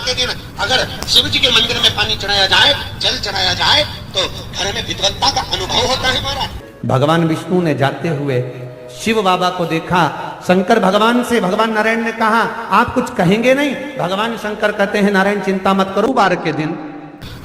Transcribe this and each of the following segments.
के दिन अगर शिव जी के मंदिर में पानी चढ़ाया जाए, जल चढ़ाया जाए, तो घर में विद्वत्ता का अनुभव होता है महाराज। भगवान विष्णु ने जाते हुए शिव बाबा को देखा। शंकर भगवान से, भगवान नारायण ने कहा आप कुछ कहेंगे नहीं? भगवान शंकर कहते हैं नारायण चिंता मत करो, बार के दिन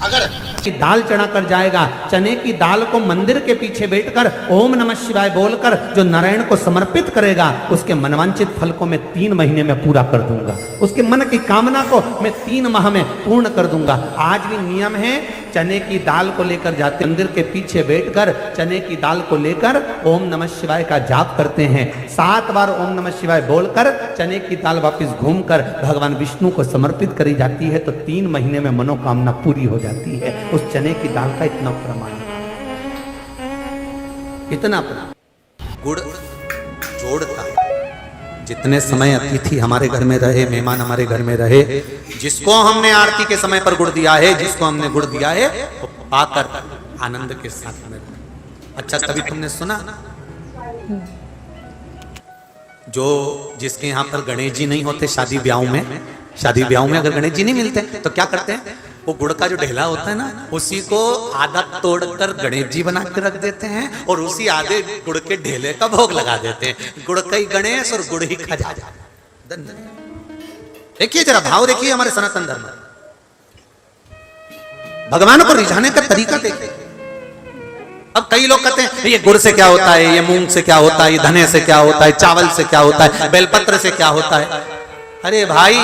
अगर दाल चढ़ा कर जाएगा, चने की दाल को मंदिर के पीछे बैठकर ओम नमः शिवाय बोलकर जो नारायण को समर्पित करेगा, उसके मनवांचित फल को मैं 3 महीने में पूरा कर दूंगा, उसके मन की कामना को मैं 3 माह में पूर्ण कर दूंगा। आज भी नियम है, चने की दाल को लेकर जाते मंदिर के पीछे बैठकर चने की दाल को लेकर ओम नमः शिवाय का जाप करते हैं। 7 बार ओम नमः शिवाय बोलकर चने की दाल वापस घूमकर भगवान विष्णु को समर्पित करी जाती है, तो 3 महीने में मनोकामना पूरी हो जाती है। उस चने की दाल का इतना प्रमाण है, इतना प्रमाण। गुड़ जोड़ता है। जितने समय अतिथि हमारे घर में रहे, मेहमान हमारे घर में रहे, जिसको हमने आरती के समय पर गुड़ दिया है, जिसको हमने गुड़ दिया है, वो पाकर आनंद के साथ में। अच्छा, कभी तुमने सुना जो जिसके यहाँ पर गणेश जी नहीं होते, शादी ब्याह में अगर गणेश जी नहीं मिलते तो क्या करते हैं, वो गुड़ का जो ढेला होता है ना, उसी को आधा तोड़कर गणेश जी बना के रख देते हैं और उसी आधे गुड़ के ढेले का भोग लगा देते हैं। गुड़ का ही गणेश और गुड़ ही खजाना। देखिए जरा भाव देखिए हमारे सनातन धर्म में, भगवान को रिझाने का तरीका देखिए। अब कई लोग कहते हैं ये गुड़ से क्या होता है, ये मूंग से क्या होता है, ये धने से क्या होता है, चावल से क्या होता है, बेलपत्र से क्या होता है। अरे भाई,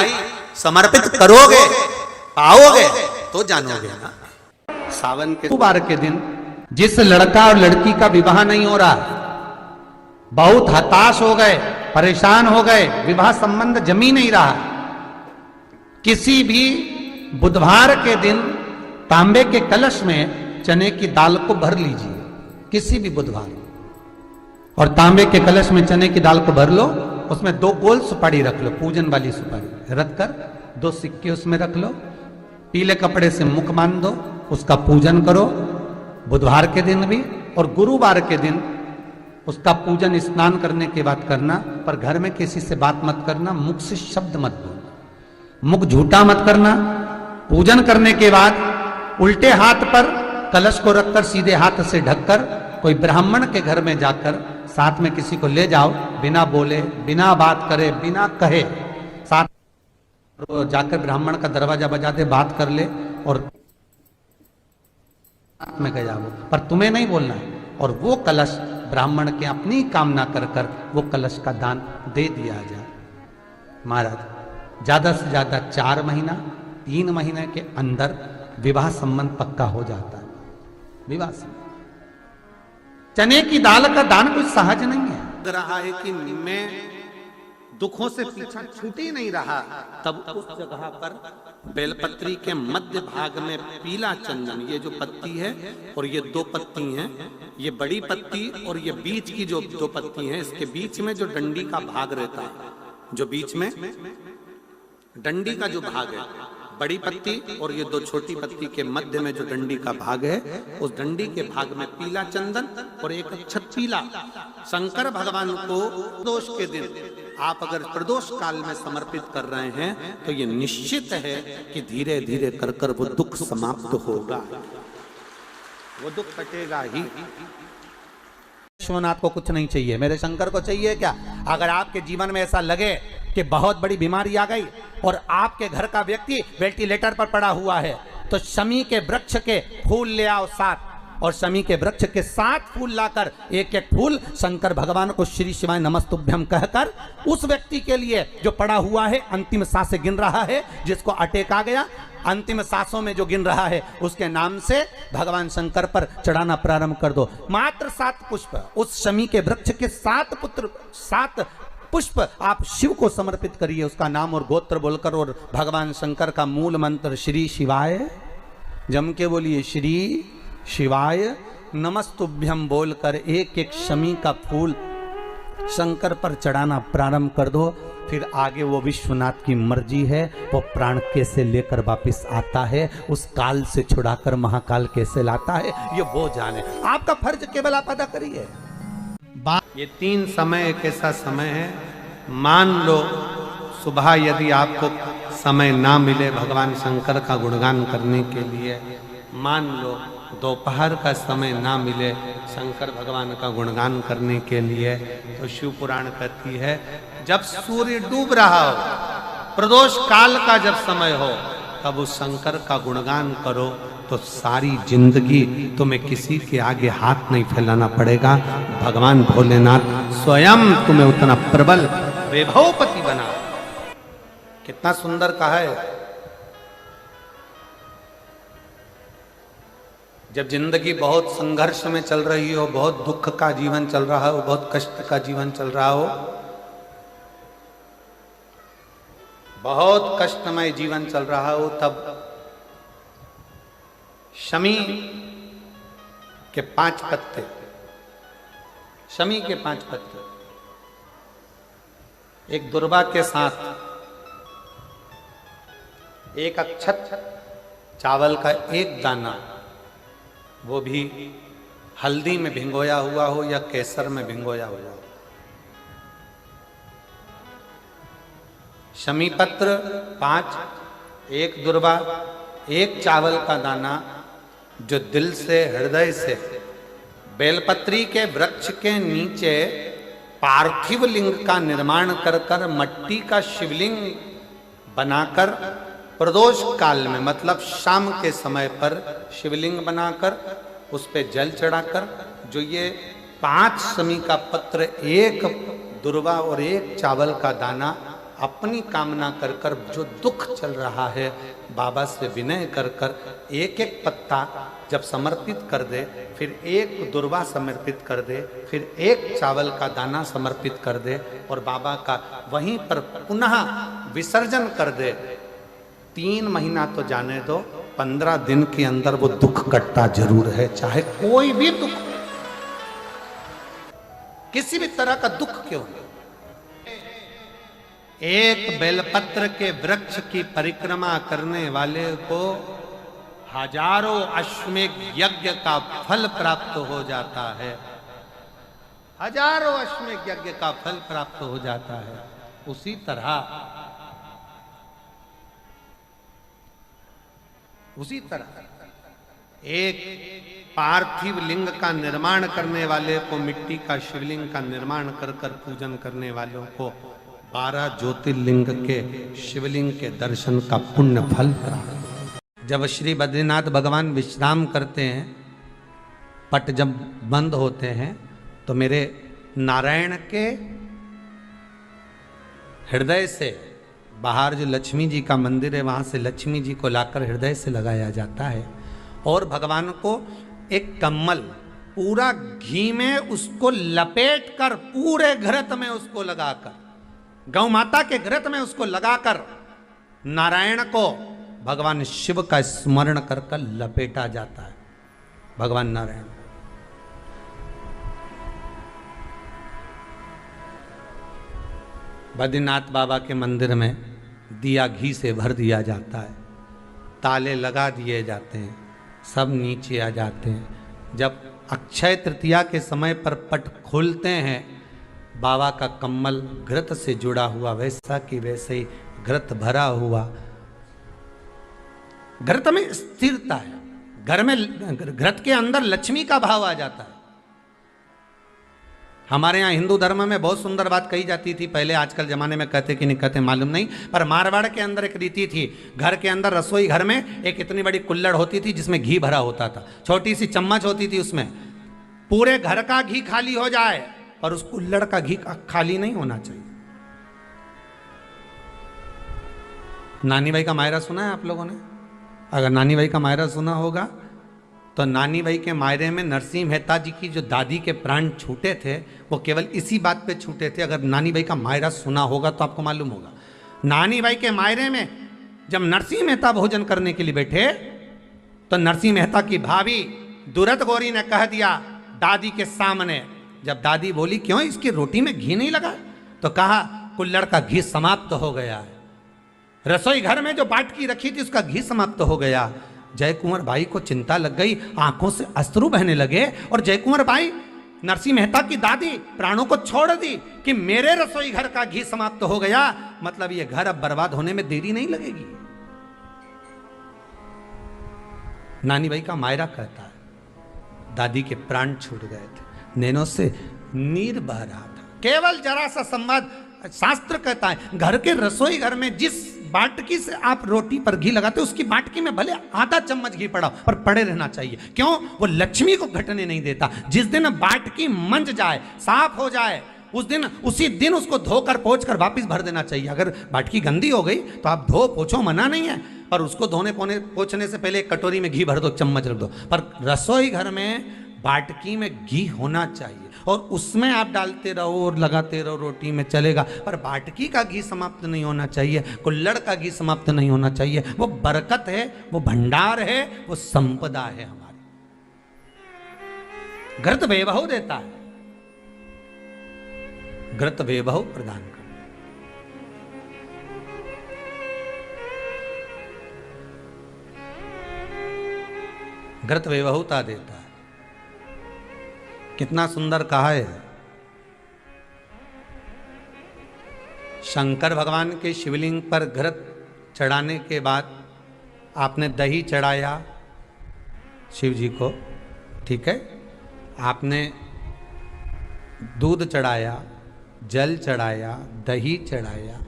समर्पित करोगे, पाओगे तो जानोगे ना। सावन के बार के दिन जिस लड़का और लड़की का विवाह नहीं हो रहा, बहुत हताश हो गए, परेशान हो गए, विवाह संबंध जमी नहीं रहा, किसी भी बुधवार के दिन तांबे के कलश में चने की दाल को भर लीजिए, किसी भी बुधवार, और तांबे के कलश में चने की दाल को भर लो, उसमें 2 गोल सुपारी रख लो, पूजन वाली सुपारी रख कर 2 सिक्के उसमें रख लो, पीले कपड़े से मुख बांध दो, उसका पूजन करो बुधवार के दिन भी, और गुरुवार के दिन उसका पूजन स्नान करने के बाद करना। पर घर में किसी से बात मत करना, मुख से शब्द मत बोलना, मुख झूठा मत करना। पूजन करने के बाद उल्टे हाथ पर कलश को रखकर सीधे हाथ से ढककर कोई ब्राह्मण के घर में जाकर साथ में किसी को ले जाओ, बिना बोले, बिना बात करे, बिना कहे, साथ जाकर ब्राह्मण का दरवाजा बजा दे, बात कर ले और में गया वो, पर तुम्हें नहीं बोलना है। और वो कलश ब्राह्मण के अपनी कामना कर कर वो कलश का दान दे दिया जाए। महाराज, ज्यादा से ज्यादा 4 महीना 3 महीने के अंदर विवाह संबंध पक्का हो जाता है। विवाह संबंध, चने की दाल का दान कुछ सहज नहीं है। लग रहा है कि मैं दुखों से पीछा छूट ही नहीं रहा, तब उस जगह पर बेलपत्री के मध्य भाग में पीला चंदन, ये जो पत्ती है और ये 2 पत्ती हैं, ये बड़ी पत्ती और ये बीच की जो 2 पत्ती हैं, इसके बीच में जो डंडी का भाग रहता है, जो बीच में डंडी का जो भाग है, बड़ी पत्ती और ये 2 छोटी पत्ती के मध्य में जो डंडी का भाग है, उस डंडी के भाग में पीला चंदन और एक अक्षत पीला। शंकर भगवान को प्रदोष के दिन आप अगर प्रदोष काल में समर्पित कर रहे हैं तो ये निश्चित है कि धीरे धीरे कर कर वो दुख समाप्त होगा, वो दुख कटेगा ही। विश्वनाथ को कुछ नहीं चाहिए, मेरे शंकर को चाहिए क्या? अगर आपके जीवन में ऐसा लगे कि बहुत बड़ी बीमारी आ गई और आपके घर का व्यक्ति वेंटिलेटर पर पड़ा हुआ है, तो शमी के वृक्ष के फूल ले आओ 7, और शमी के वृक्ष के 7 फूल लाकर एक एक फूल शंकर भगवान को श्री शिवाय नमस्तुभ्यं कहकर उस व्यक्ति के लिए जो पड़ा हुआ है, अंतिम सांसें गिन रहा है, जिसको अटैक आ गया, अंतिम सांसों में जो गिन रहा है, उसके नाम से भगवान शंकर पर चढ़ाना प्रारंभ कर दो। मात्र 7 पुष्प, उस शमी के वृक्ष के 7 पुष्प आप शिव को समर्पित करिए, उसका नाम और गोत्र बोलकर, और भगवान शंकर का मूल मंत्र श्री शिवाय, जम के बोलिए श्री शिवाय नमस्तुभ्यं बोलकर एक एक शमी का फूल शंकर पर चढ़ाना प्रारंभ कर दो। फिर आगे वो विश्वनाथ की मर्जी है, वो प्राण कैसे लेकर वापिस आता है, उस काल से छुड़ाकर महाकाल कैसे लाता है, ये वो जाने। आपका फर्ज केवल आप अदा करिए। ये 3 समय एक ऐसा समय है, मान लो सुबह यदि आपको समय ना मिले भगवान शंकर का गुणगान करने के लिए, मान लो दोपहर का समय ना मिले शंकर भगवान का गुणगान करने के लिए, तो शिव पुराण कहती है जब सूर्य डूब रहा हो, प्रदोष काल का जब समय हो, तब उस शंकर का गुणगान करो तो सारी जिंदगी तुम्हें किसी के आगे हाथ नहीं फैलाना पड़ेगा। भगवान भोलेनाथ स्वयं तुम्हें उतना प्रबल वैभवपति बना। कितना सुंदर कहा है। जब जिंदगी बहुत संघर्ष में चल रही हो, बहुत दुख का जीवन चल रहा हो, बहुत कष्ट का जीवन चल रहा हो, बहुत कष्टमय जीवन चल रहा हो, तब शमी के 5 पत्ते, शमी के 5 पत्ते, एक दुर्वा के साथ एक अक्षत चावल का एक दाना, वो भी हल्दी में भिंगोया हुआ हो या केसर में भिंगोया हुआ हो, शमी पत्र 5, एक दुर्वा, एक चावल का दाना, जो दिल से हृदय से बेलपत्री के वृक्ष के नीचे पार्थिव लिंग का निर्माण कर कर मट्टी का शिवलिंग बनाकर प्रदोष काल में, मतलब शाम के समय पर शिवलिंग बनाकर उस पे जल चढ़ाकर, जो ये 5 शमी का पत्र, एक दुर्वा और एक चावल का दाना, अपनी कामना कर कर जो दुख चल रहा है बाबा से विनय कर कर एक एक पत्ता जब समर्पित कर दे, फिर एक दुर्वा समर्पित कर दे, फिर एक चावल का दाना समर्पित कर दे और बाबा का वहीं पर पुनः विसर्जन कर दे, 3 महीना तो जाने दो, 15 दिन के अंदर वो दुख कटता जरूर है, चाहे कोई भी दुख, किसी भी तरह का दुख क्यों नहीं। एक बेलपत्र के वृक्ष की परिक्रमा करने वाले को हजारों अश्वमेध यज्ञ का फल प्राप्त हो जाता है, हजारों अश्वमेध यज्ञ का फल प्राप्त हो जाता है। उसी तरह एक पार्थिव लिंग का निर्माण करने वाले को, मिट्टी का शिवलिंग का निर्माण कर कर पूजन करने वालों को 12 ज्योतिर्लिंग के शिवलिंग के दर्शन का पुण्य फल प्राप्त। जब श्री बद्रीनाथ भगवान विश्राम करते हैं, पट जब बंद होते हैं, तो मेरे नारायण के हृदय से बाहर जो लक्ष्मी जी का मंदिर है, वहां से लक्ष्मी जी को लाकर हृदय से लगाया जाता है और भगवान को एक कम्मल पूरा घी में उसको लपेट कर, पूरे घृत में उसको लगाकर, गौ माता के घृत में उसको लगाकर नारायण को भगवान शिव का स्मरण कर कर लपेटा जाता है। भगवान नारायण बद्रीनाथ बाबा के मंदिर में दिया घी से भर दिया जाता है, ताले लगा दिए जाते हैं, सब नीचे आ जाते हैं। जब अक्षय तृतीया के समय पर पट खोलते हैं, बाबा का कम्मल घृत से जुड़ा हुआ वैसा कि वैसे ही घृत भरा हुआ, घृत में स्थिरता है, घर में घृत के अंदर लक्ष्मी का भाव आ जाता है। हमारे यहाँ हिंदू धर्म में बहुत सुंदर बात कही जाती थी पहले, आजकल जमाने में कहते कि नहीं कहते मालूम नहीं, पर मारवाड़ के अंदर एक रीति थी, घर के अंदर रसोई घर में एक इतनी बड़ी कुल्हड़ होती थी जिसमें घी भरा होता था, छोटी सी चम्मच होती थी, उसमें पूरे घर का घी खाली हो जाए और उस कुल्हड़ का घी खाली नहीं होना चाहिए। नानी भाई का मायरा सुना है आप लोगों ने? अगर नानी भाई का मायरा सुना होगा तो नानी भाई के मायरे में नरसिंह मेहता जी की जो दादी के प्राण छूटे थे, वो केवल इसी बात पे छूटे थे। अगर नानी भाई का मायरा सुना होगा तो आपको मालूम होगा, नानी भाई के मायरे में जब नरसिंह मेहता भोजन करने के लिए बैठे तो नरसिंह मेहता की भाभी दुरत गौरी ने कह दिया दादी के सामने, जब दादी बोली क्यों इसकी रोटी में घी नहीं लगा, तो कहा कुल्हड़ का घी समाप्त हो गया है, रसोई घर में जो बाटकी रखी थी उसका घी समाप्त हो गया। जय कुंवर भाई को चिंता लग गई, आंखों से अश्रु बहने लगे और जय कुंवर भाई नरसिंह मेहता की दादी प्राणों को छोड़ दी कि मेरे रसोई घर का घी समाप्त हो गया, मतलब ये घर अब बर्बाद होने में देरी नहीं लगेगी। नानी भाई का मायरा कहता है, दादी के प्राण छूट गए थे, नैनों से नीर बह रहा था। केवल जरा सा संवाद। शास्त्र कहता है घर के रसोई घर में जिस बाटकी से आप रोटी पर घी लगाते उसकी बाटकी में भले आधा चम्मच घी पड़ा पर पड़े रहना चाहिए। क्यों? वो लक्ष्मी को घटने नहीं देता। जिस दिन बाटकी मंज जाए, साफ हो जाए, उसी दिन उसको धोकर पोंछ कर वापस भर देना चाहिए। अगर बाटकी गंदी हो गई तो आप धो पोछो, मना नहीं है, पर उसको धोने पोंछने से पहले एक कटोरी में घी भर दो, चम्मच रख दो। पर रसोई घर में बाटकी में घी होना चाहिए और उसमें आप डालते रहो और लगाते रहो, रोटी में चलेगा, पर बाटकी का घी समाप्त नहीं होना चाहिए, कुल्हड़ का घी समाप्त नहीं होना चाहिए। वो बरकत है, वो भंडार है, वो संपदा है हमारी। घृत वैभव देता है, घृत वैभव प्रदान करता है। घृत वैभवता देता है। कितना सुंदर कहा है। शंकर भगवान के शिवलिंग पर घृत चढ़ाने के बाद आपने दही चढ़ाया शिव जी को, ठीक है, आपने दूध चढ़ाया, जल चढ़ाया, दही चढ़ाया,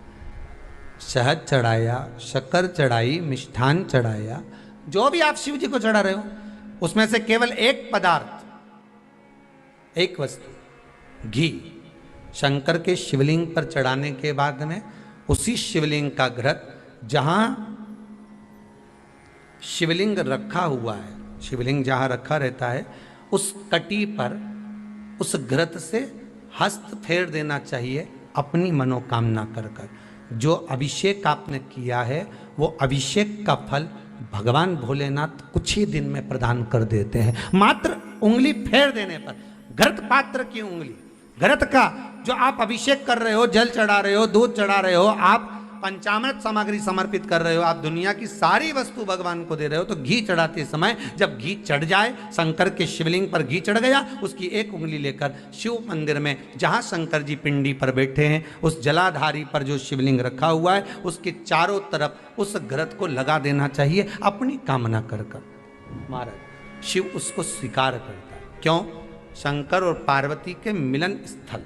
शहद चढ़ाया, शक्कर चढ़ाई, मिष्ठान चढ़ाया, जो भी आप शिव जी को चढ़ा रहे हो उसमें से केवल एक पदार्थ, एक वस्तु, घी, शंकर के शिवलिंग पर चढ़ाने के बाद में उसी शिवलिंग का घृत, जहां शिवलिंग रखा हुआ है, शिवलिंग जहां रखा रहता है, उस कटी पर उस घृत से हस्त फेर देना चाहिए अपनी मनोकामना कर कर। जो अभिषेक आपने किया है वो अभिषेक का फल भगवान भोलेनाथ कुछ ही दिन में प्रदान कर देते हैं। मात्र उंगली फेर देने पर, घृत पात्र की उंगली, घृत का जो आप अभिषेक कर रहे हो, जल चढ़ा रहे हो, दूध चढ़ा रहे हो, आप पंचामृत सामग्री समर्पित कर रहे हो, आप दुनिया की सारी वस्तु भगवान को दे रहे हो, तो घी चढ़ाते समय जब घी चढ़ जाए, शंकर के शिवलिंग पर घी चढ़ गया, उसकी एक उंगली लेकर शिव मंदिर में जहां शंकर जी पिंडी पर बैठे हैं, उस जलाधारी पर जो शिवलिंग रखा हुआ है उसके चारों तरफ उस घृत को लगा देना चाहिए अपनी कामना कर कर। महाराज शिव उसको स्वीकार करता है। क्यों? शंकर और पार्वती के मिलन स्थल,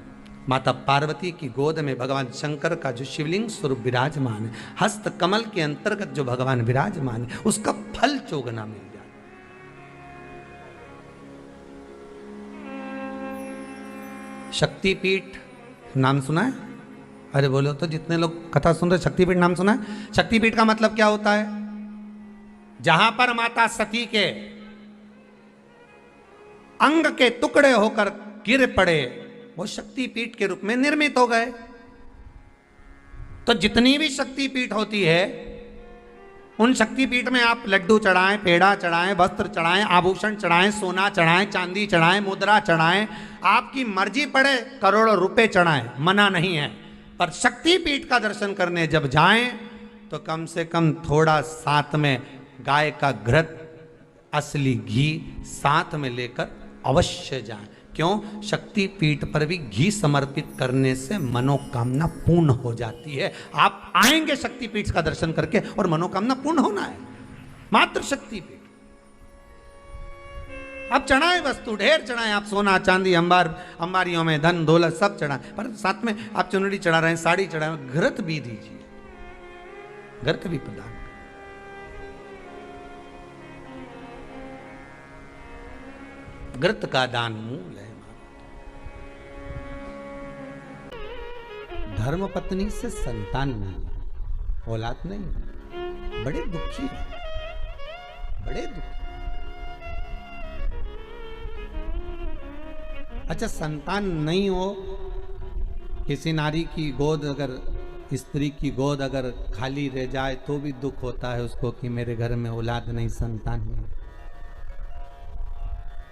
माता पार्वती की गोद में भगवान शंकर का जो शिवलिंग स्वरूप विराजमान है, हस्त कमल के अंतर्गत जो भगवान विराजमान है, उसका फल चोगना मिल जाए। शक्तिपीठ नाम सुना है? अरे बोलो तो, जितने लोग कथा सुन रहे, शक्तिपीठ नाम सुना है? शक्तिपीठ का मतलब क्या होता है? जहां पर माता सती के अंग के टुकड़े होकर गिर पड़े, वो शक्तिपीठ के रूप में निर्मित हो गए। तो जितनी भी शक्तिपीठ होती है, उन शक्तिपीठ में आप लड्डू चढ़ाएं, पेड़ा चढ़ाएं, वस्त्र चढ़ाएं, आभूषण चढ़ाएं, सोना चढ़ाएं, चांदी चढ़ाएं, मुद्रा चढ़ाएं, आपकी मर्जी पड़े करोड़ों रुपए चढ़ाएं, मना नहीं है। पर शक्तिपीठ का दर्शन करने जब जाएं तो कम से कम थोड़ा साथ में गाय का घृत, असली घी साथ में लेकर अवश्य जाएं। क्यों? शक्तिपीठ पर भी घी समर्पित करने से मनोकामना पूर्ण हो जाती है। आप आएंगे शक्तिपीठ का दर्शन करके और मनोकामना पूर्ण होना है। मात्र शक्तिपीठ। आप चढ़ाएं वस्तु, ढेर चढ़ाएं, आप सोना चांदी, अंबारियों में धन दौलत सब चढ़ाएं, पर साथ में आप चुनरी चढ़ा रहे हैं, साड़ी चढ़ाएं, घृत भी दीजिए, घृत भी प्रदान। घृत का दान मूल है। धर्म पत्नी से संतान नहीं, औलाद नहीं, बड़े दुखी है, बड़े दुखी। अच्छा, संतान नहीं हो, किसी नारी की गोद, अगर स्त्री की गोद अगर खाली रह जाए तो भी दुख होता है उसको कि मेरे घर में औलाद नहीं, संतान नहीं।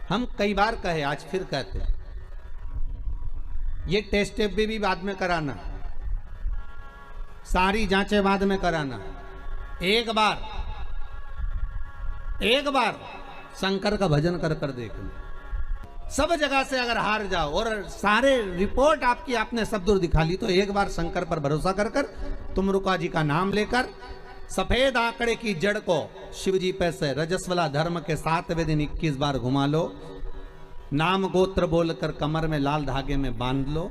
हम कई बार कहे, आज फिर कहते हैं, ये टेस्ट भी बाद में कराना, सारी जांचें बाद में कराना। एक बार शंकर का भजन कर कर देख लो, सब जगह से अगर हार जाओ और सारे रिपोर्ट आपकी आपने सब दूर दिखा ली, तो एक बार शंकर पर भरोसा कर कर तुम रुका जी का नाम लेकर सफेद आंकड़े की जड़ को शिवजी पे से रजस्वला धर्म के 7वें दिन 21 बार घुमा लो, नाम गोत्र बोलकर कमर में लाल धागे में बांध लो,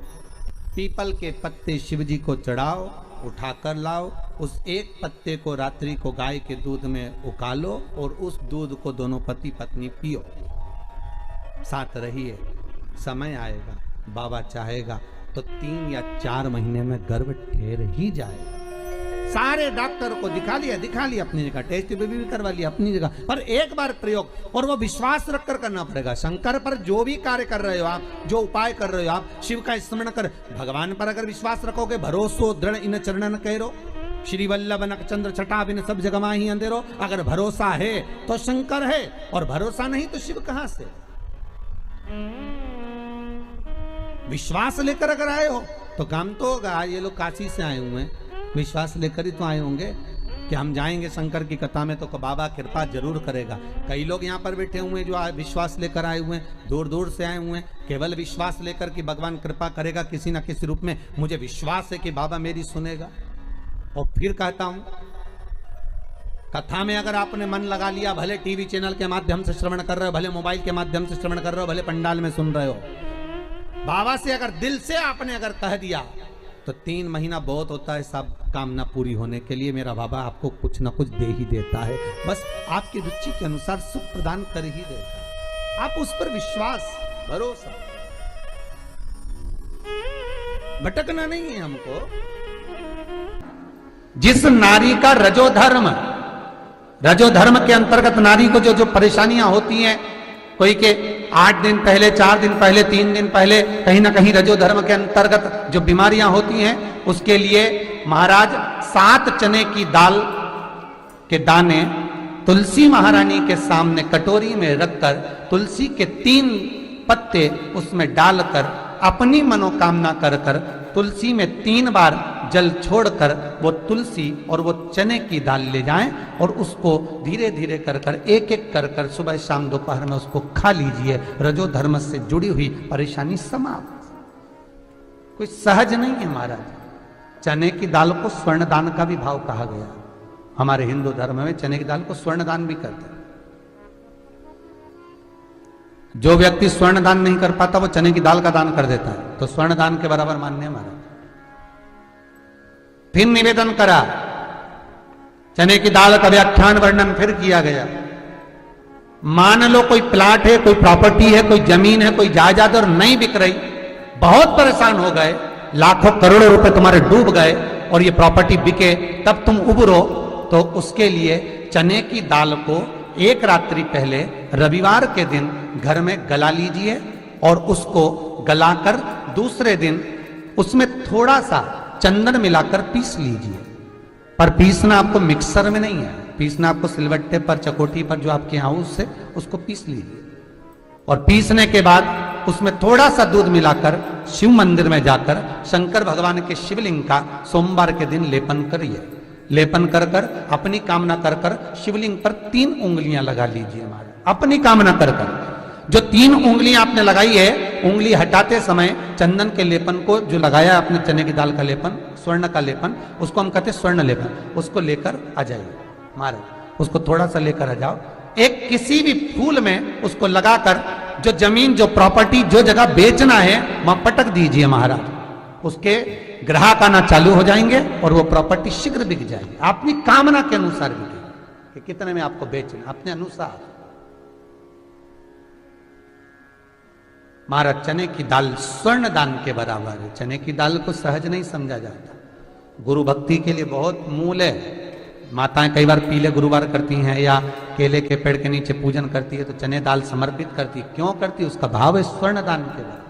पीपल के पत्ते शिवजी को चढ़ाओ, उठाकर लाओ, उस एक पत्ते को रात्रि को गाय के दूध में उकालो और उस दूध को दोनों पति पत्नी पियो, साथ रहिए। समय आएगा, बाबा चाहेगा तो 3 या 4 महीने में गर्भ ठहर ही जाएगा। सारे डॉक्टर को दिखा लिया अपनी जगह, टेस्ट भी करवा लिया अपनी जगह, पर एक बार प्रयोग, और वो विश्वास रखकर करना पड़ेगा। शंकर पर जो भी कार्य कर रहे हो आप, जो उपाय कर रहे हो आप, शिव का स्मरण कर, भगवान पर अगर विश्वास रखोगे, भरोसो दृढ़ इन चरणन कहो, श्री वल्लभ नक चंद्र छटा बिन सब जगह माही अंधेरो। अगर भरोसा है तो शंकर है, और भरोसा नहीं तो शिव कहां से। विश्वास लेकर अगर आए हो तो काम तो होगा। ये लोग काशी से आए हुए हैं, विश्वास लेकर ही तो आए होंगे कि हम जाएंगे शंकर की कथा में तो बाबा कृपा जरूर करेगा। कई लोग यहाँ पर बैठे हुए हैं जो विश्वास लेकर आए हुए हैं, दूर दूर से आए हुए हैं, केवल विश्वास लेकर कि भगवान कृपा करेगा किसी ना किसी रूप में, मुझे विश्वास है कि बाबा मेरी सुनेगा। और फिर कहता हूं, कथा में अगर आपने मन लगा लिया, भले टीवी चैनल के माध्यम से श्रवण कर रहे हो, भले मोबाइल के माध्यम से श्रवण कर रहे हो, भले पंडाल में सुन रहे हो, बाबा से अगर दिल से आपने अगर कह दिया तो 3 महीना बहुत होता है सब कामना पूरी होने के लिए। मेरा बाबा आपको कुछ ना कुछ दे ही देता है, बस आपकी रुचि के अनुसार सुख प्रदान कर ही देता है। आप उस पर विश्वास, भरोसा, भटकना नहीं है हमको। जिस नारी का रजोधर्म के अंतर्गत नारी को जो जो परेशानियां होती हैं, कोई के 8 दिन पहले, 4 दिन पहले, 3 दिन पहले कहीं ना कहीं रजोधर्म के अंतर्गत जो बीमारियां होती हैं, उसके लिए महाराज 7 चने की दाल के दाने तुलसी महारानी के सामने कटोरी में रखकर तुलसी के 3 पत्ते उसमें डालकर अपनी मनोकामना कर कर तुलसी में 3 बार जल छोड़कर वो तुलसी और वो चने की दाल ले जाएं और उसको धीरे धीरे कर कर एक एक कर कर सुबह शाम दोपहर में उसको खा लीजिए। रजोधर्म से जुड़ी हुई परेशानी समाप्त। कोई सहज नहीं है महाराज। चने की दाल को स्वर्ण दान का भी भाव कहा गया। हमारे हिंदू धर्म में चने की दाल को स्वर्ण दान भी करते हैं। जो व्यक्ति स्वर्ण दान नहीं कर पाता वो चने की दाल का दान कर देता है, तो स्वर्ण दान के बराबर मान्य है महाराज। फिर निवेदन करा, चने की दाल का व्याख्यान वर्णन फिर किया गया। मान लो कोई प्लाट है, कोई प्रॉपर्टी है, कोई जमीन है, कोई जायदाद और नहीं बिक रही, बहुत परेशान हो गए, लाखों करोड़ों रुपए तुम्हारे डूब गए और ये प्रॉपर्टी बिके, तब तुम उबरो, तो उसके लिए चने की दाल को एक रात्रि पहले रविवार के दिन घर में गला लीजिए और उसको गलाकर दूसरे दिन उसमें थोड़ा सा चंदन मिलाकर पीस लीजिए। पर पीसना आपको मिक्सर में नहीं है, पीसना आपको सिलबट्टे पर, चकोटी पर जो आपके यहाँ उससे उसको पीस लीजिए। और पीसने के बाद उसमें थोड़ा सा दूध मिलाकर शिव मंदिर में जाकर शंकर भगवान के शिवलिंग का सोमवार के दिन लेपन करिए। लेपन कर कर अपनी कामना कर कर शिवलिंग पर 3 उंगलियां लगा लीजिए महाराज, अपनी कामना कर कर। जो 3 उंगलियां आपने लगाई है, उंगली हटाते समय चंदन के लेपन को जो लगाया आपने, चने की दाल का लेपन, स्वर्ण का लेपन, उसको हम कहते हैं स्वर्ण लेपन, उसको लेकर आ जाइए महाराज। उसको थोड़ा सा लेकर आ जाओ, एक किसी भी फूल में उसको लगाकर जो जमीन, जो प्रॉपर्टी, जो जगह बेचना है वहां पटक दीजिए महाराज। उसके ग्राहक आना चालू हो जाएंगे और वो प्रॉपर्टी शीघ्र बिक जाएगी। अपनी कामना के अनुसार बिकेगी कि कितने में आपको बेचना, अपने अनुसार। महाराज चने की दाल स्वर्ण दान के बराबर है। चने की दाल को सहज नहीं समझा जाता, गुरु भक्ति के लिए बहुत मूल है। माताएं कई बार पीले गुरुवार करती हैं या केले के पेड़ के नीचे पूजन करती है तो चने दाल समर्पित करती है। क्यों करती है? उसका भाव है स्वर्ण दान के बराबर,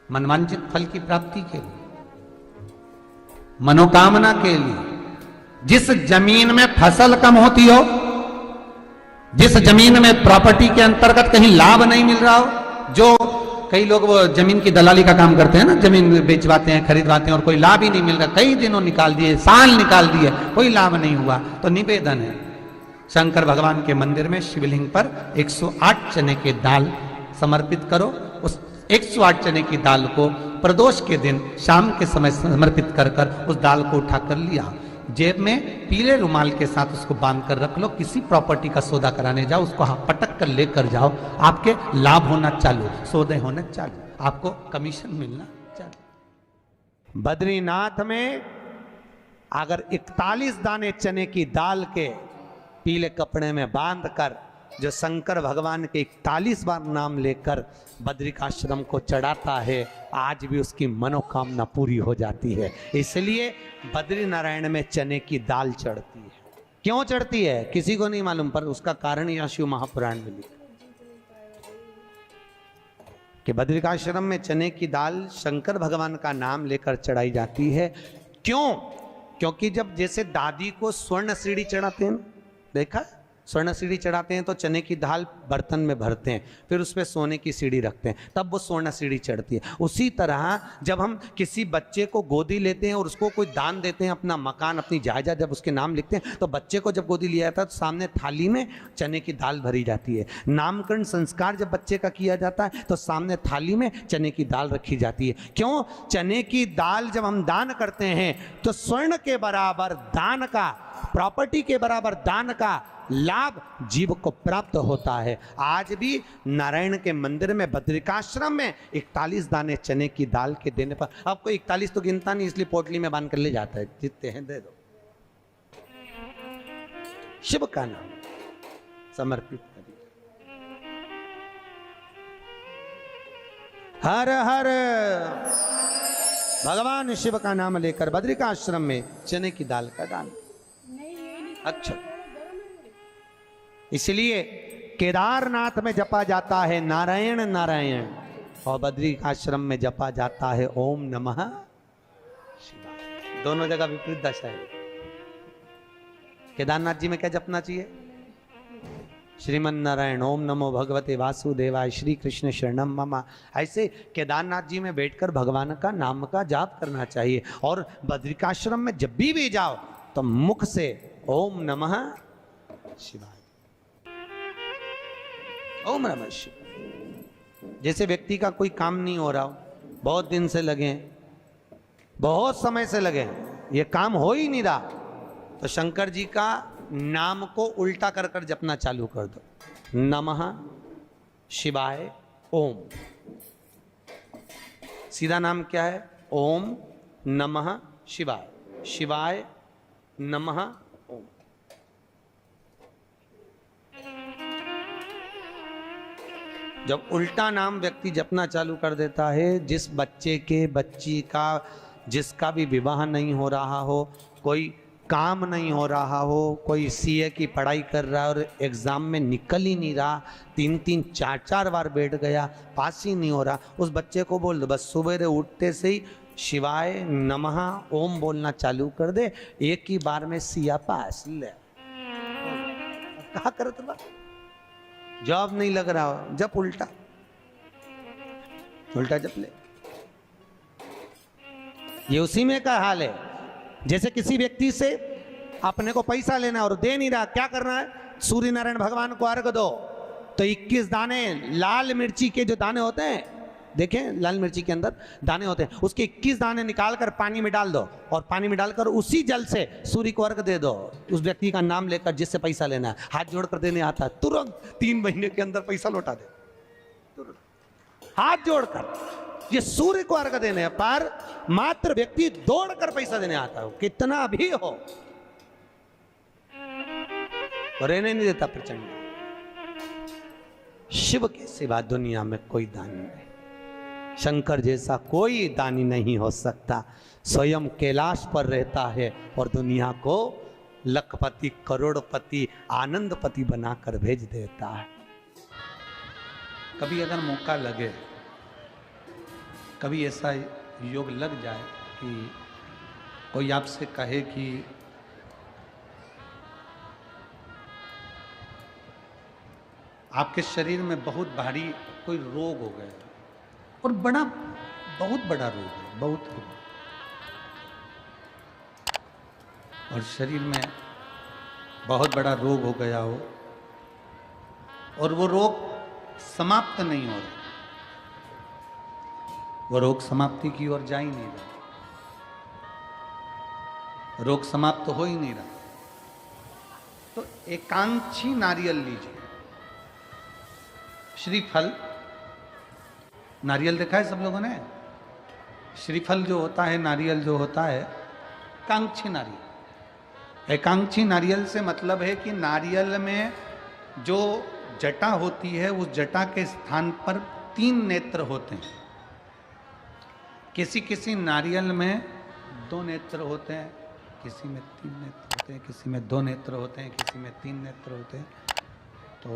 मनवांचित फल की प्राप्ति के लिए, मनोकामना के लिए। जिस जमीन में फसल कम होती हो, जिस जमीन में प्रॉपर्टी के अंतर्गत कहीं लाभ नहीं मिल रहा हो, जो कई लोग वो जमीन की दलाली का काम करते हैं ना, जमीन बेचवाते हैं, खरीदवाते हैं और कोई लाभ ही नहीं मिल रहा, कई दिनों निकाल दिए, साल निकाल दिए, कोई लाभ नहीं हुआ, तो निवेदन है शंकर भगवान के मंदिर में शिवलिंग पर 108 चने के दाल समर्पित करो। उस 108 चने की दाल को प्रदोष के दिन शाम के समय समर्पित कर कर उस दाल को उठाकर लिया, जेब में पीले रुमाल के साथ उसको बांध कर रख लो। किसी प्रॉपर्टी का सौदा कराने जाओ, उसको पटक कर लेकर जाओ, आपके लाभ होना चालू, सौदे होने चालू, आपको कमीशन मिलना चालू। बद्रीनाथ में अगर 41 दाने चने की दाल के पीले कपड़े में बांध कर जो शंकर भगवान के 41 बार नाम लेकर बद्रिकाश्रम को चढ़ाता है, आज भी उसकी मनोकामना पूरी हो जाती है। इसलिए बद्री नारायण में चने की दाल चढ़ती है। क्यों चढ़ती है किसी को नहीं मालूम, पर उसका कारण यह शिव महापुराण में लिखा कि बद्रिकाश्रम में चने की दाल शंकर भगवान का नाम लेकर चढ़ाई जाती है। क्यों? क्योंकि जब जैसे दादी को स्वर्ण सीढ़ी चढ़ाते हैं, देखा स्वर्ण सीढ़ी चढ़ाते हैं तो चने की दाल बर्तन में भरते हैं, फिर उस पर सोने की सीढ़ी रखते हैं, तब वो स्वर्ण सीढ़ी चढ़ती है। उसी तरह जब हम किसी बच्चे को गोदी लेते हैं और उसको कोई दान देते हैं, अपना मकान अपनी जायदाद जब उसके नाम लिखते हैं, तो बच्चे को जब गोदी लिया जाता है तो सामने थाली में चने की दाल भरी जाती है। नामकरण संस्कार जब बच्चे का किया जाता है तो सामने थाली में चने की दाल रखी जाती है। क्यों? चने की दाल जब हम दान करते हैं तो स्वर्ण के बराबर दान का, प्रॉपर्टी के बराबर दान का लाभ जीव को प्राप्त होता है। आज भी नारायण के मंदिर में बद्रिकाश्रम में 41 दाने चने की दाल के देने पर, आपको 41 तो गिनता नहीं इसलिए पोटली में बांध कर ले जाता है, जितने हैं दे दो, शिव का नाम समर्पित करिए। हर हर भगवान शिव का नाम लेकर बद्रिकाश्रम में चने की दाल का दान। अच्छा, इसलिए केदारनाथ में जपा जाता है नारायण नारायण और बद्रिकाश्रम में जपा जाता है ओम नमः शिवाय। दोनों जगह विपरीत दशा है। केदारनाथ जी में क्या जपना चाहिए? श्रीमन नारायण, ओम नमो भगवते वासुदेवाय, श्री कृष्ण शरणम मम। ऐसे केदारनाथ जी में बैठकर भगवान का नाम का जाप करना चाहिए। और बद्रिकाश्रम में जब भी जाओ तो मुख से ओम नमः शिवाय, ओम नमः शिवाय। जैसे व्यक्ति का कोई काम नहीं हो रहा हो, बहुत दिन से लगे, बहुत समय से लगे, ये काम हो ही नहीं रहा, तो शंकर जी का नाम को उल्टा कर कर जपना चालू कर दो। नमः शिवाय ओम। सीधा नाम क्या है? ओम नमः शिवाय, शिवाय नमः ओम। जब उल्टा नाम व्यक्ति जपना चालू कर देता है, जिस बच्चे के, बच्ची का, जिसका भी विवाह नहीं हो रहा हो, कोई काम नहीं हो रहा हो, कोई सीए की पढ़ाई कर रहा है और एग्ज़ाम में निकल ही नहीं रहा, 3-3 4-4 बार बैठ गया, पास ही नहीं हो रहा, उस बच्चे को बोल दो बस सुबह उठते से ही शिवाय नमः ओम बोलना चालू कर दे, एक ही बार में सिया पास ले। कहा करत बा, जॉब नहीं लग रहा हो, जब उल्टा उल्टा जप ले। ये उसी में का हाल है। जैसे किसी व्यक्ति से अपने को पैसा लेना और दे नहीं रहा, क्या करना है? सूर्य नारायण भगवान को अर्घ दो। तो 21 दाने लाल मिर्ची के जो दाने होते हैं, देखें लाल मिर्ची के अंदर दाने होते हैं, उसके 21 दाने निकालकर पानी में डाल दो और पानी में डालकर उसी जल से सूर्य को अर्घ दे दो। उस व्यक्ति का नाम लेकर जिससे पैसा लेना है, हाथ जोड़कर देने आता है, तुरंत 3 महीने के अंदर पैसा लौटा दे, तुरंत हाथ जोड़कर। ये सूर्य को अर्घ देने पर मात्र व्यक्ति दौड़कर पैसा देने आता है, कितना भी हो, रहने नहीं देता प्रचंड। शिव के सिवा दुनिया में कोई दानी नहीं, शंकर जैसा कोई दानी नहीं हो सकता। स्वयं कैलाश पर रहता है और दुनिया को लखपति, करोड़पति, आनंदपति बनाकर भेज देता है। कभी अगर मौका लगे, कभी ऐसा योग लग जाए कि कोई आपसे कहे कि आपके शरीर में बहुत भारी कोई रोग हो गया और बहुत बड़ा रोग है, बहुत रोग, और शरीर में बहुत बड़ा रोग हो गया हो और वो रोग समाप्त नहीं हो रहा, वो रोग समाप्ति की ओर जा ही नहीं रहा, रोग समाप्त हो ही नहीं रहा, तो एकांक्षी नारियल लीजिए। श्रीफल, नारियल देखा है सब लोगों ने? श्रीफल जो होता है, नारियल जो होता है, एकांक्षी नारियल। एकांक्षी नारियल से मतलब है कि नारियल में जो जटा होती है उस जटा के स्थान पर 3 नेत्र होते हैं। किसी किसी नारियल में 2 नेत्र होते हैं, किसी में 3 नेत्र होते हैं, किसी में 2 नेत्र होते हैं, किसी में 3 नेत्र होते हैं। तो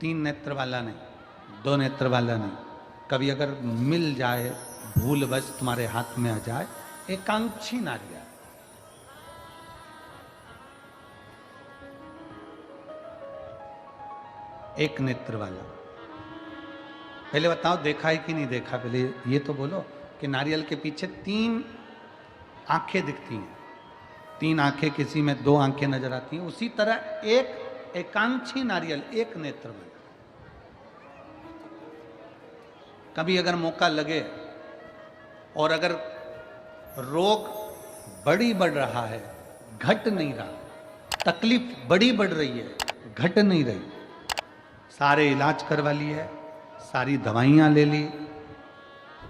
3 नेत्र वाला नहीं, 2 नेत्र वाला नहीं, कभी अगर मिल जाए, भूलवश तुम्हारे हाथ में आ जाए, एकांक्षी नारियल। एक नेत्र वाला। पहले बताओ देखा है कि नहीं देखा? पहले ये तो बोलो कि नारियल के पीछे 3 आंखें दिखती हैं, 3 आंखें, किसी में 2 आंखें नजर आती हैं। उसी तरह एक एकांक्षी नारियल, एक नेत्र वाला। कभी अगर मौका लगे और अगर रोग बढ़ रहा है, घट नहीं रहा, तकलीफ बढ़ रही है, घट नहीं रही, सारे इलाज करवा लिए, सारी दवाइयाँ ले ली,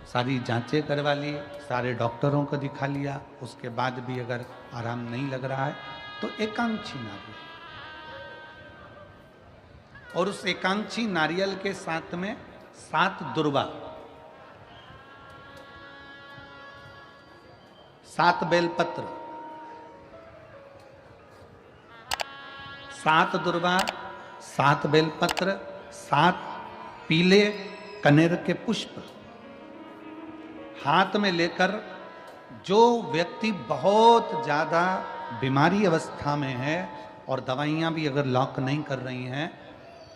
सारी जांचें करवा ली, सारे डॉक्टरों को दिखा लिया, उसके बाद भी अगर आराम नहीं लग रहा है तो एकांक्षी नारियल। और उस एकांक्षी नारियल के साथ में 7 दुर्वा, 7 बेलपत्र, 7 दुर्वा, 7 बेलपत्र, 7 पीले कनेर के पुष्प हाथ में लेकर, जो व्यक्ति बहुत ज्यादा बीमारी अवस्था में है और दवाइयां भी अगर लॉक नहीं कर रही हैं,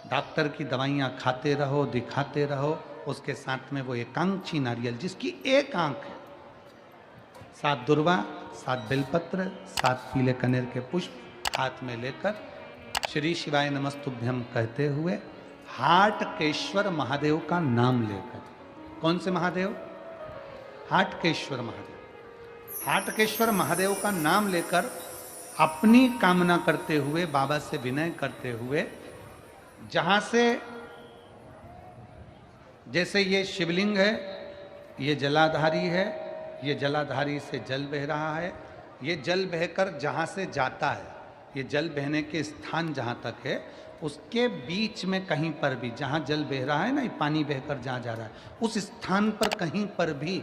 डॉक्टर की दवाइयां खाते रहो, दिखाते रहो, उसके साथ में वो एकांक्षी नारियल जिसकी एक आंख है, 7 दुर्वा, 7 बेलपत्र, 7 पीले कनेर के पुष्प हाथ में लेकर श्री शिवाय नमस्तुभ्यम कहते हुए हाटकेश्वर महादेव का नाम लेकर। कौन से महादेव? हाटकेश्वर महादेव। हाटकेश्वर महादेव का नाम लेकर अपनी कामना करते हुए, बाबा से विनय करते हुए, जहां से, जैसे ये शिवलिंग है, ये जलाधारी है, ये जलाधारी से जल बह रहा है, ये जल बहकर जहां से जाता है, ये जल बहने के स्थान जहां तक है, उसके बीच में कहीं पर भी, जहां जल बह रहा है ना, ये पानी बहकर जहां जा रहा है, उस स्थान पर कहीं पर भी,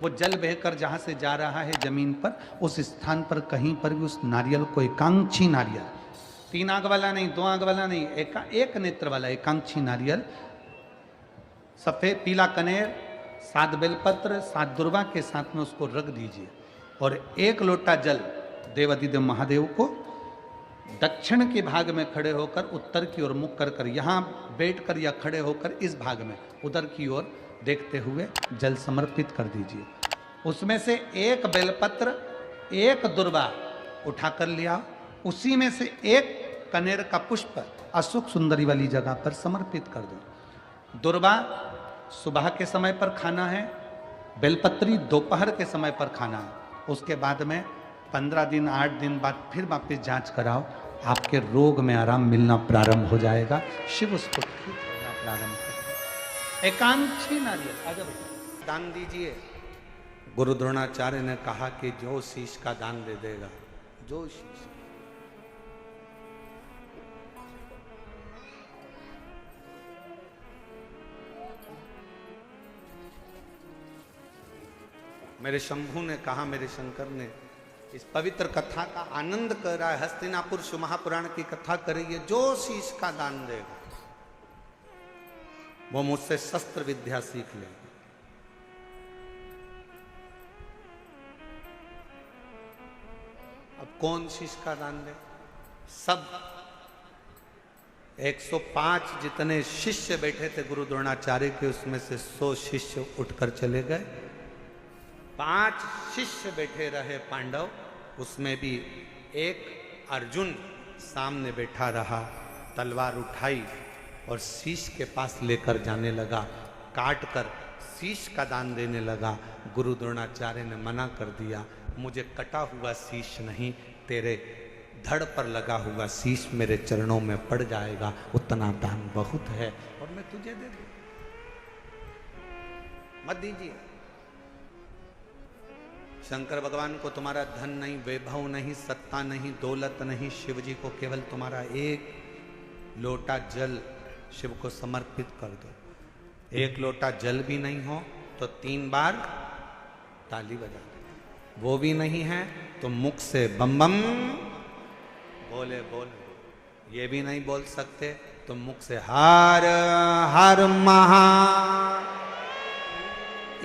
वो जल बहकर जहां से जा रहा है जमीन पर, उस स्थान पर कहीं पर भी उस नारियल को, एकांक्षी नारियल, 3 आंख वाला नहीं, 2 आंख वाला नहीं, एक नेत्र वाला एकांक्षी नारियल, सफेद पीला कनेर, 7 बेलपत्र, 7 दुर्वा के साथ में उसको रख दीजिए और 1 लोटा जल देवाधिदेव महादेव को दक्षिण के भाग में खड़े होकर, उत्तर की ओर मुख कर कर, यहाँ बैठकर या खड़े होकर इस भाग में उधर की ओर देखते हुए जल समर्पित कर दीजिए। उसमें से 1 बेलपत्र, 1 दुर्वा उठा कर लिया, उसी में से 1 कनेर का पुष्प अशोक सुंदरी वाली जगह पर समर्पित कर दो। दुर्वा सुबह के समय पर खाना है, बेलपत्री दोपहर के समय पर खाना है। उसके बाद में 15 दिन 8 दिन बाद फिर वापस जांच कराओ, आपके रोग में आराम मिलना प्रारंभ हो जाएगा। शिव उसको ठीक होना प्रारंभ कर। एकांक्षी नारियल आजा बेटा दान दीजिए। गुरु द्रोणाचार्य ने कहा कि जो शीश का दान दे देगा, जो शीश, मेरे शंभू ने कहा, मेरे शंकर ने, इस पवित्र कथा का आनंद कर रहा है, हस्तिनापुर महापुराण की कथा कर रही है, जो शीश का दान देगा वो मुझसे शस्त्र विद्या सीख लेगा। अब कौन शीश का दान दे? सब 105 जितने शिष्य बैठे थे गुरु द्रोणाचार्य के, उसमें से 100 शिष्य उठकर चले गए। 5 शिष्य बैठे रहे पांडव, उसमें भी एक अर्जुन सामने बैठा रहा, तलवार उठाई और शीश के पास लेकर जाने लगा, काट कर शीश का दान देने लगा। गुरु द्रोणाचार्य ने मना कर दिया, मुझे कटा हुआ शीश नहीं, तेरे धड़ पर लगा हुआ शीश मेरे चरणों में पड़ जाएगा, उतना दान बहुत है और मैं तुझे दे दूं, मत दीजिए। शंकर भगवान को तुम्हारा धन नहीं, वैभव नहीं, सत्ता नहीं, दौलत नहीं, शिव जी को केवल तुम्हारा एक लोटा जल शिव को समर्पित कर दो। एक लोटा जल भी नहीं हो तो 3 बार ताली बजा दो, वो भी नहीं है तो मुख से बम बम बोले बोले, ये भी नहीं बोल सकते तो मुख से हर हर महा,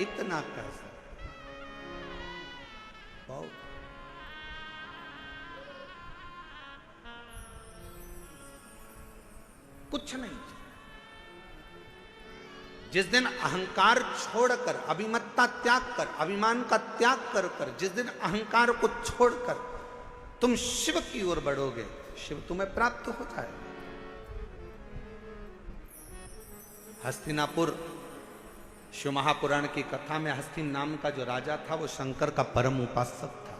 इतना कर सकते बहुत। कुछ नहीं। जिस दिन अहंकार छोड़कर, अभिमत्ता त्याग कर, अभिमान का त्याग कर कर, जिस दिन अहंकार को छोड़कर तुम शिव की ओर बढ़ोगे, शिव तुम्हें प्राप्त हो जाएगा। हस्तिनापुर शिव महापुराण की कथा में हस्तिन नाम का जो राजा था वो शंकर का परम उपासक था,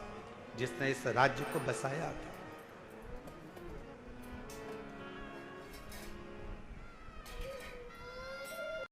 जिसने इस राज्य को बसाया था।